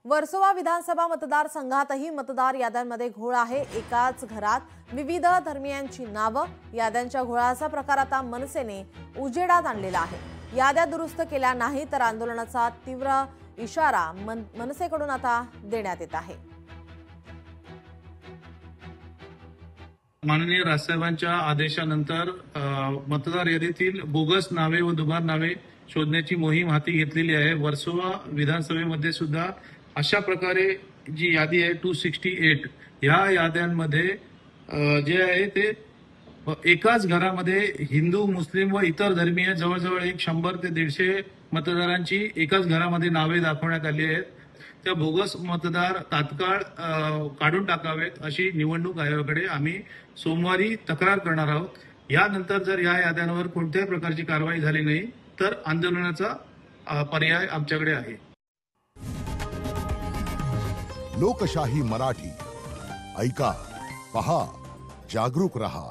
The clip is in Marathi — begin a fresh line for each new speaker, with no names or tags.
वर्सोवा विधानसभा मतदारसंघातही मतदार याद्यांमध्ये घोळ आहे। एकाच घरात विविध धर्मीयांची नावं, याद्यांच्या घोळाचा प्रकार आता मनसेने उजेडात आणलेला आहे। याद्या दुरुस्त केल्या नाही तर आंदोलनाचा तीव्र इशारा मनसेकडून आता देण्यात येत आहे।
माननीय राजसाहेबांच्या आदेशानंतर मतदार यादीतील बोगस नावे व दुबार नावे शोधण्याची मोहीम हाती घेतलेली आहे। वर्सोवा विधानसभेमध्ये सुद्धा अशा प्रकारे जी यादी आहे 268 ह्या याद्यांमध्ये जे आहे ते एकाच घरामध्ये हिंदू, मुस्लिम व इतर धर्मीय जवळजवळ 100 ते 150 मतदारांची एकाच घरामध्ये नावे दाखवण्यात आली आहेत। त्या बोगस मतदार तात्काळ काढून टाकावेत अशी निवडणूक आयोगाकडे आम्ही सोमवारी तक्रार करणार आहोत। यानंतर जर या याद्यांवर कोणत्याही प्रकारची कारवाई झाली नाही तर आंदोलनाचा पर्याय आमच्याकडे आहे।
लोकशाही मराठी ऐका, पहा, जागरूक रहा।